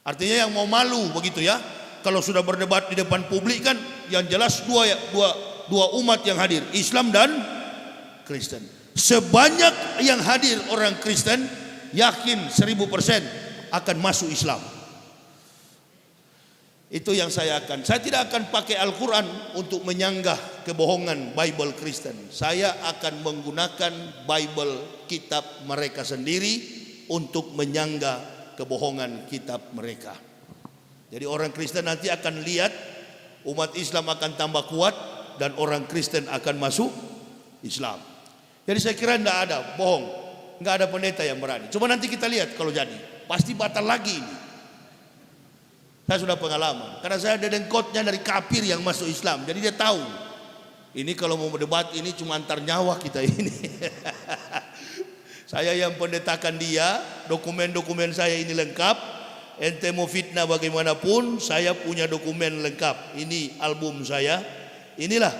Artinya yang mau malu begitu ya. Kalau sudah berdebat di depan publik kan yang jelas dua umat yang hadir, Islam dan Kristen. Sebanyak yang hadir orang Kristen, yakin 1000% akan masuk Islam. Itu yang saya tidak akan pakai Al-Quran untuk menyanggah kebohongan Bible Kristen. Saya akan menggunakan Bible kitab mereka sendiri untuk menyanggah kebohongan kitab mereka. Jadi orang Kristen nanti akan lihat umat Islam akan tambah kuat dan orang Kristen akan masuk Islam. Jadi saya kira tidak ada bohong, nggak ada pendeta yang berani. Coba nanti kita lihat kalau jadi, pasti batal lagi ini. Saya sudah pengalaman, karena saya ada dengkotnya dari kafir yang masuk Islam, jadi dia tahu. Ini kalau mau berdebat ini cuma antar nyawa kita ini. Saya yang pendetakan dia, dokumen-dokumen saya ini lengkap. Ente mau fitnah bagaimanapun, saya punya dokumen lengkap. Ini album saya. Inilah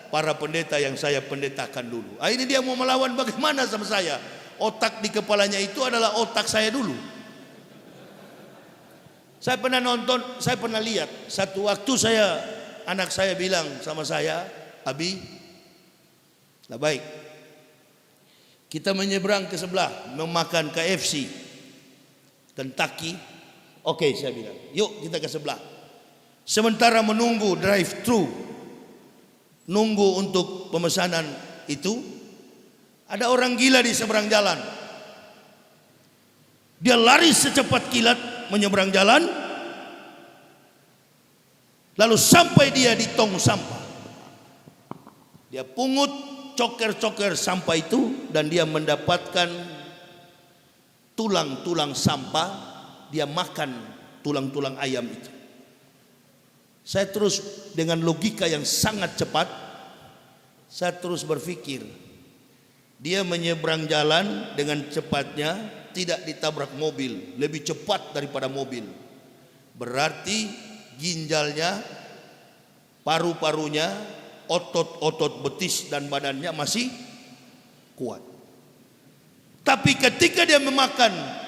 para pendeta yang saya pendetakan dulu. Ini dia mau melawan bagaimana sama saya? Otak di kepalanya itu adalah otak saya dulu. Saya pernah nonton, saya pernah lihat. Satu waktu anak saya bilang sama saya, Abi, nah baik, kita menyeberang ke sebelah, memakan KFC, Kentucky. Oke, saya bilang, yuk kita ke sebelah. Sementara menunggu drive-thru, nunggu untuk pemesanan itu, ada orang gila di seberang jalan. Dia lari secepat kilat menyeberang jalan, lalu sampai dia di tong sampah. Dia pungut coker-coker sampah itu dan dia mendapatkan tulang-tulang sampah. Dia makan tulang-tulang ayam itu. Saya terus dengan logika yang sangat cepat, saya terus berpikir, dia menyeberang jalan dengan cepatnya, tidak ditabrak mobil, lebih cepat daripada mobil. Berarti ginjalnya, paru-parunya, otot-otot betis dan badannya masih kuat. Tapi ketika dia memakan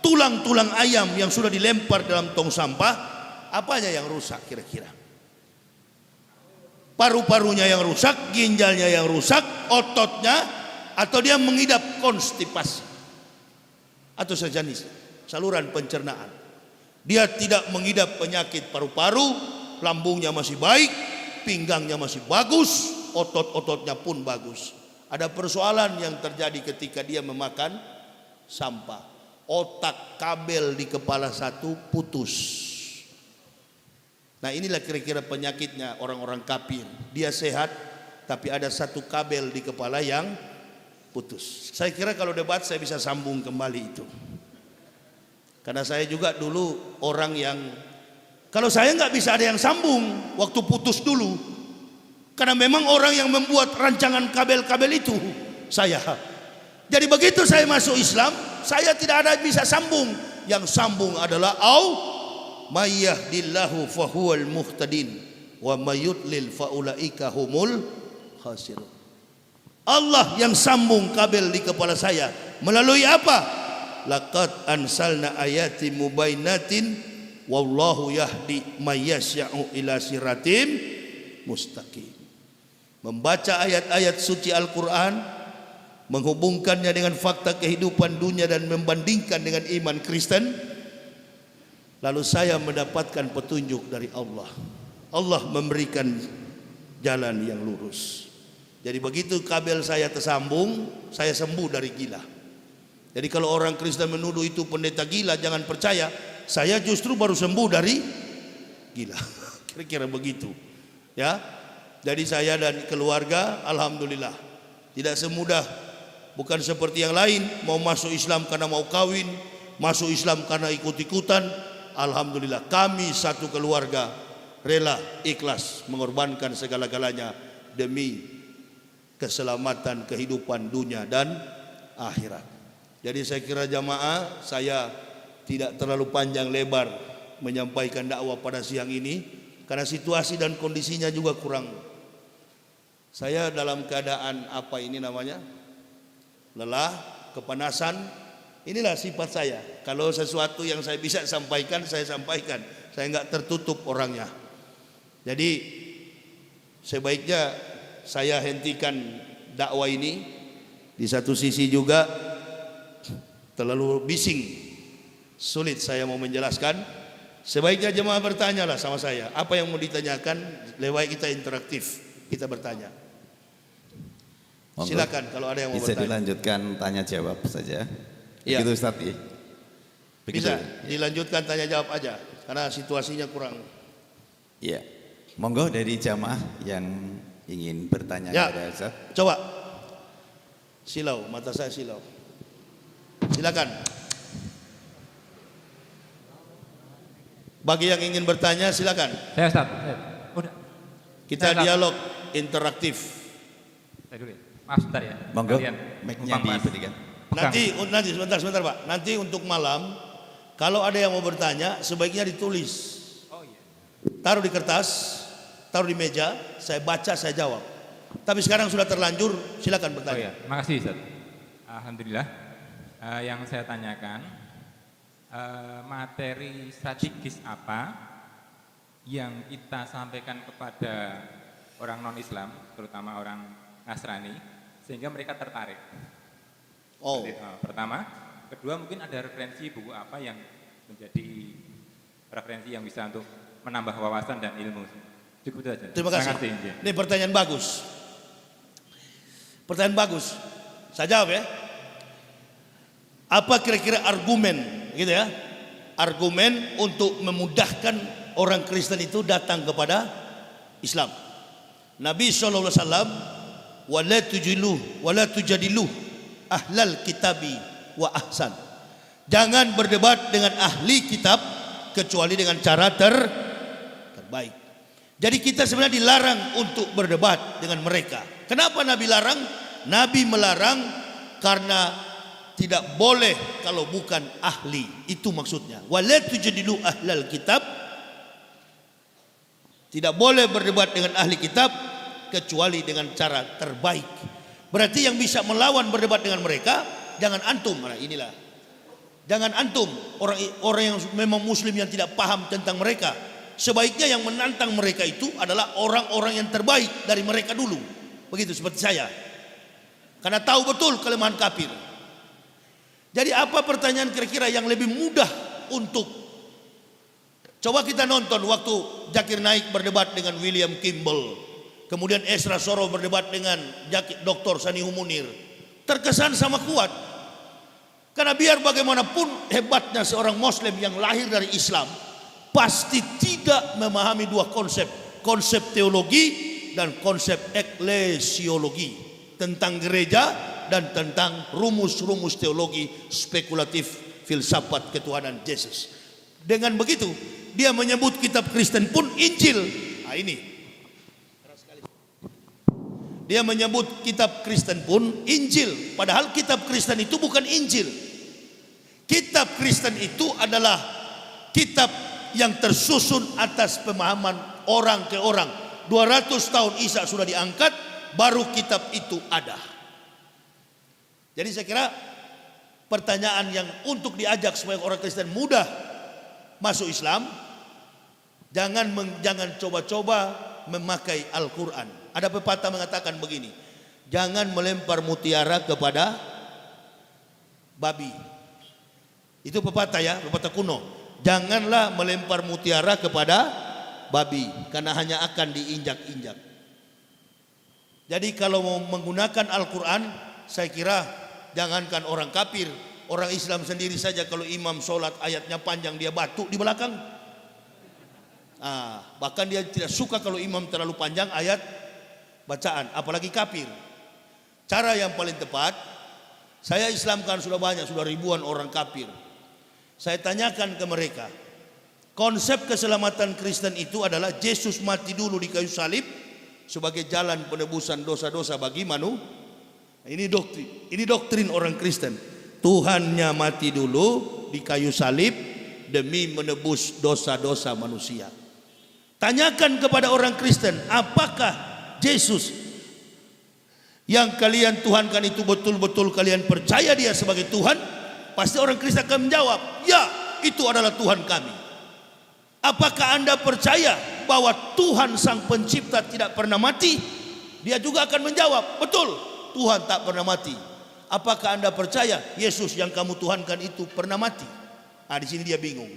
tulang-tulang ayam yang sudah dilempar dalam tong sampah, apanya yang rusak kira-kira? Paru-parunya yang rusak, ginjalnya yang rusak, ototnya, atau dia mengidap konstipasi atau sejenis saluran pencernaan. Dia tidak mengidap penyakit paru-paru, lambungnya masih baik, pinggangnya masih bagus, otot-ototnya pun bagus. Ada persoalan yang terjadi ketika dia memakan sampah. Otak kabel di kepala satu putus. Nah inilah kira-kira penyakitnya orang-orang kafir. Dia sehat tapi ada satu kabel di kepala yang putus. Saya kira kalau debat saya bisa sambung kembali itu. Karena saya juga dulu orang yang, kalau saya nggak bisa ada yang sambung waktu putus dulu. Karena memang orang yang membuat rancangan kabel-kabel itu saya. Jadi begitu saya masuk Islam, saya tidak ada bisa sambung. Yang sambung adalah may yahdillahu fahuwal muhtadin wa may yudlil faulaika humul khasirun. Allah yang sambung kabel di kepala saya melalui apa? Laqad ansalna ayati mubainatin wallahu yahdi may yasya'u ila siratim mustaqim. Membaca ayat-ayat suci Al-Quran, menghubungkannya dengan fakta kehidupan dunia dan membandingkan dengan iman Kristen, lalu saya mendapatkan petunjuk dari Allah. Allah memberikan jalan yang lurus. Jadi begitu kabel saya tersambung, saya sembuh dari gila. Jadi kalau orang Kristen menuduh itu pendeta gila, jangan percaya. Saya justru baru sembuh dari gila. Kira-kira begitu. Ya. Jadi saya dan keluarga alhamdulillah tidak semudah, bukan seperti yang lain mau masuk Islam karena mau kawin, masuk Islam karena ikut-ikutan. Alhamdulillah kami satu keluarga rela ikhlas mengorbankan segala-galanya demi keselamatan kehidupan dunia dan akhirat. Jadi saya kira jamaah, saya tidak terlalu panjang lebar menyampaikan dakwah pada siang ini karena situasi dan kondisinya juga kurang. Saya dalam keadaan apa ini namanya? Lelah, kepanasan, Inilah sifat saya. Kalau sesuatu yang saya bisa sampaikan, saya sampaikan. Saya nggak tertutup orangnya. Jadi sebaiknya saya hentikan dakwah ini. Di satu sisi juga terlalu bising, sulit saya mau menjelaskan. Sebaiknya jemaah bertanyalah sama saya, apa yang mau ditanyakan, lewat kita interaktif, kita bertanya. Silakan kalau ada yang mau bisa bertanya. Dilanjutkan tanya jawab saja. Ya. Begitu Ustaz ya? Begitu. Bisa dilanjutkan tanya jawab aja, karena situasinya kurang. Iya. Monggo dari jamaah yang ingin bertanya Ya. kepada Ustaz. Coba. Silau, mata saya silau. Silakan. Bagi yang ingin bertanya silakan. Saya Ustaz. Udah. Kita Saya dialog interaktif. Saya dulu ya. Maaf sebentar ya. Monggo, Kalian mic-nya numpang, Mas. diberikan. Pegang. Nanti sebentar Pak. Nanti untuk malam kalau ada yang mau bertanya sebaiknya ditulis. Oh iya. Taruh di kertas, taruh di meja, saya baca, saya jawab. Tapi sekarang sudah terlanjur, silakan Oh bertanya. iya, makasih Ustaz. Alhamdulillah. Yang saya tanyakan, materi strategis apa yang kita sampaikan kepada orang non-Islam, terutama orang Nasrani, sehingga mereka tertarik. Oh, Pertama, kedua mungkin ada referensi buku apa yang menjadi referensi yang bisa untuk menambah wawasan dan ilmu. Cukup itu aja. terima kasih. Injil. Ini pertanyaan bagus. Pertanyaan bagus. Saya jawab ya. Apa kira-kira argumen, gitu ya? Argumen untuk memudahkan orang Kristen itu datang kepada Islam. Nabi SAW, wala tujadilu ahlal kitabi wa ahsan. Jangan berdebat dengan ahli kitab kecuali dengan cara terbaik. Jadi kita sebenarnya dilarang untuk berdebat dengan mereka. Kenapa Nabi larang? Nabi melarang karena tidak boleh kalau bukan ahli. Itu maksudnya. Wala tujadilu ahlal kitab. Tidak boleh berdebat dengan ahli kitab kecuali dengan cara terbaik. Berarti yang bisa melawan berdebat dengan mereka jangan antum. Nah, inilah. Jangan antum orang yang memang muslim yang tidak paham tentang mereka. Sebaiknya yang menantang mereka itu adalah orang-orang yang terbaik dari mereka dulu. Begitu seperti saya. Karena tahu betul kelemahan kafir. Jadi apa pertanyaan kira-kira yang lebih mudah untuk coba kita nonton waktu Zakir Naik berdebat dengan William Kimball. Kemudian Esra Soro berdebat dengan Dr. Sanihu Munir. Terkesan sama kuat. Karena biar bagaimanapun hebatnya seorang muslim yang lahir dari Islam, pasti tidak memahami dua konsep. Konsep teologi dan konsep eklesiologi, tentang gereja dan tentang rumus-rumus teologi spekulatif filsafat ketuhanan Yesus. Dengan begitu dia menyebut kitab Kristen pun Injil. Nah ini dia menyebut kitab Kristen pun Injil, padahal kitab Kristen itu bukan Injil. Kitab Kristen itu adalah kitab yang tersusun atas pemahaman orang ke orang. 200 tahun Isa sudah diangkat, baru kitab itu ada. Jadi saya kira pertanyaan yang untuk diajak supaya orang Kristen mudah masuk Islam, jangan coba-coba memakai Al-Quran. Ada pepatah mengatakan begini, jangan melempar mutiara kepada babi. Itu pepatah ya, pepatah kuno. Janganlah melempar mutiara kepada babi, karena hanya akan diinjak-injak. Jadi kalau mau menggunakan Al-Quran, saya kira jangankan orang kafir, orang Islam sendiri saja kalau imam sholat ayatnya panjang dia batuk di belakang. Bahkan dia tidak suka kalau imam terlalu panjang ayat bacaan, apalagi kafir. Cara yang paling tepat, saya Islamkan sudah banyak, sudah ribuan orang kafir. Saya tanyakan ke mereka, konsep keselamatan Kristen itu adalah Yesus mati dulu di kayu salib sebagai jalan penebusan dosa-dosa bagi manusia. Ini doktrin orang Kristen. Tuhannya mati dulu di kayu salib demi menebus dosa-dosa manusia. Tanyakan kepada orang Kristen, apakah Yesus yang kalian tuhankan itu betul-betul kalian percaya dia sebagai Tuhan? Pasti orang Kristen akan menjawab, ya, itu adalah Tuhan kami. Apakah Anda percaya bahwa Tuhan Sang Pencipta tidak pernah mati? Dia juga akan menjawab, betul, Tuhan tak pernah mati. Apakah Anda percaya Yesus yang kamu tuhankan itu pernah mati? Nah, di sini dia bingung.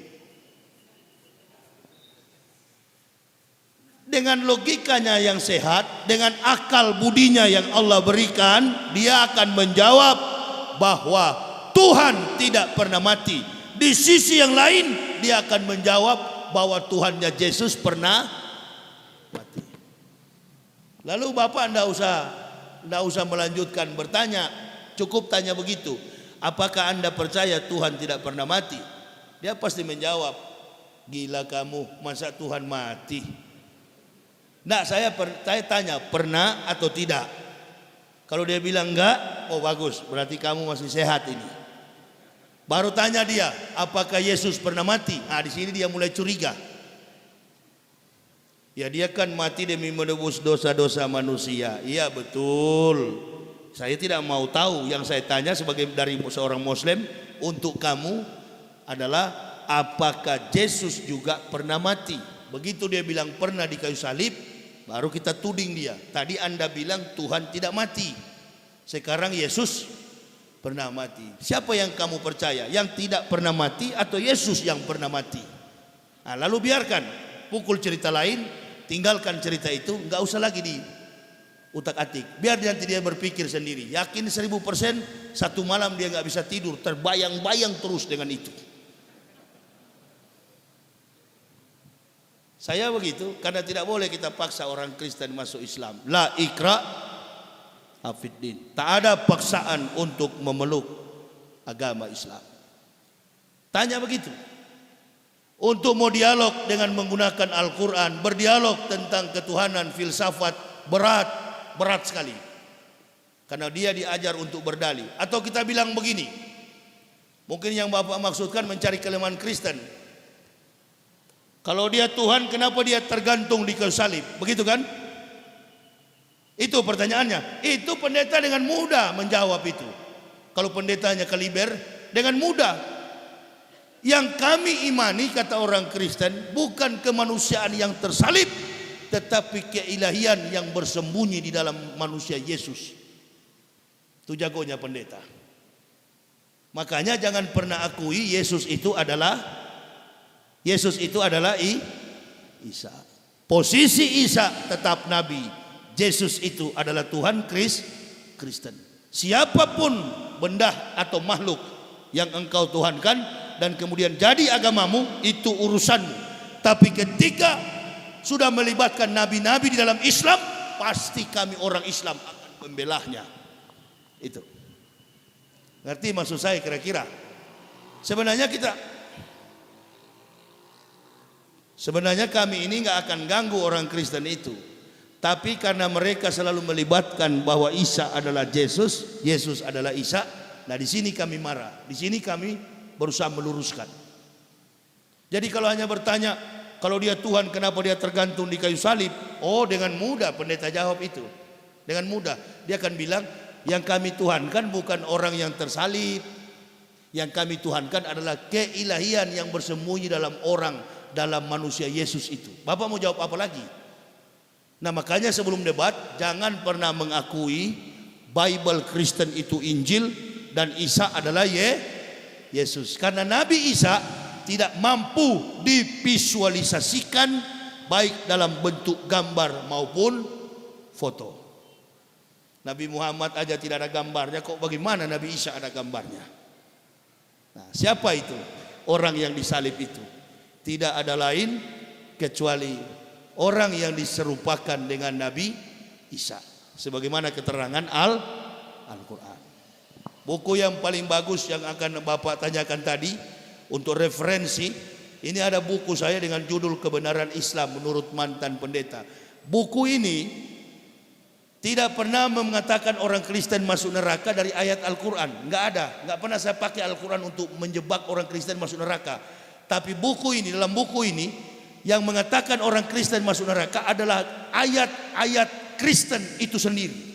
Dengan logikanya yang sehat, dengan akal budinya yang Allah berikan, dia akan menjawab bahwa Tuhan tidak pernah mati. Di sisi yang lain, dia akan menjawab bahwa Tuhannya Yesus pernah mati. Lalu Bapak tidak usah melanjutkan bertanya, cukup tanya begitu. Apakah Anda percaya Tuhan tidak pernah mati? Dia pasti menjawab, gila kamu, masa Tuhan mati? Nah, saya tanya, pernah atau tidak? Kalau dia bilang enggak, oh bagus, berarti kamu masih sehat ini. Baru tanya dia, apakah Yesus pernah mati? Nah, di sini dia mulai curiga. Ya, dia kan mati demi menebus dosa-dosa manusia. Iya, betul. Saya tidak mau tahu. Yang saya tanya sebagai dari seorang Muslim untuk kamu adalah apakah Yesus juga pernah mati? Begitu dia bilang pernah di kayu salib, baru kita tuding dia. Tadi Anda bilang Tuhan tidak mati. Sekarang Yesus pernah mati. Siapa yang kamu percaya? Yang tidak pernah mati atau Yesus yang pernah mati? Nah, lalu biarkan pukul cerita lain, tinggalkan cerita itu, nggak usah lagi di utak-atik. Biar nanti dia berpikir sendiri. Yakin 1000%, satu malam dia nggak bisa tidur, terbayang-bayang terus dengan itu. Saya begitu karena tidak boleh kita paksa orang Kristen masuk Islam. La ikra afiddin. Tak ada paksaan untuk memeluk agama Islam. Tanya begitu. Untuk mau dialog dengan menggunakan Al-Quran, berdialog tentang ketuhanan, filsafat, berat sekali. Karena dia diajar untuk berdalih. Atau kita bilang begini, mungkin yang Bapak maksudkan mencari kelemahan Kristen. Kalau dia Tuhan, kenapa dia tergantung di kayu salib? Begitu kan? Itu pertanyaannya. Itu pendeta dengan mudah menjawab itu. Kalau pendetanya kaliber, dengan mudah. Yang kami imani, kata orang Kristen, bukan kemanusiaan yang tersalib, tetapi keilahian yang bersembunyi di dalam manusia Yesus. Itu jagonya pendeta. Makanya jangan pernah akui Yesus itu adalah Isa. Posisi Isa tetap Nabi. Yesus itu adalah Tuhan Kristen. Siapapun benda atau makhluk yang engkau tuhankan dan kemudian jadi agamamu, itu urusanmu. Tapi ketika sudah melibatkan nabi-nabi di dalam Islam, pasti kami orang Islam akan membelahnya. Itu. Ngerti maksud saya kira-kira? Sebenarnya kami ini nggak akan ganggu orang Kristen itu. Tapi karena mereka selalu melibatkan bahwa Isa adalah Yesus, Yesus adalah Isa. Nah, di sini kami marah. Di sini kami berusaha meluruskan. Jadi kalau hanya bertanya, kalau dia Tuhan kenapa dia tergantung di kayu salib? Oh, dengan mudah pendeta jawab itu. Dengan mudah. Dia akan bilang, yang kami tuhankan bukan orang yang tersalib. Yang kami tuhankan adalah keilahian yang bersembunyi dalam orang, dalam manusia Yesus itu. Bapak mau jawab apa lagi? Nah, makanya sebelum debat jangan pernah mengakui Bible Kristen itu Injil dan Isa adalah Yesus. Karena Nabi Isa tidak mampu divisualisasikan baik dalam bentuk gambar maupun foto. Nabi Muhammad aja tidak ada gambarnya, kok bagaimana Nabi Isa ada gambarnya? Nah, siapa itu? Orang yang disalib itu tidak ada lain kecuali orang yang diserupakan dengan Nabi Isa. Sebagaimana keterangan Al-Quran. Buku yang paling bagus yang akan Bapak tanyakan tadi untuk referensi, ini ada buku saya dengan judul Kebenaran Islam menurut mantan pendeta. Buku ini tidak pernah mengatakan orang Kristen masuk neraka dari ayat Al-Quran. Enggak ada. Enggak pernah saya pakai Al-Quran untuk menjebak orang Kristen masuk neraka. Tapi dalam buku ini yang mengatakan orang Kristen masuk neraka adalah ayat-ayat Kristen itu sendiri.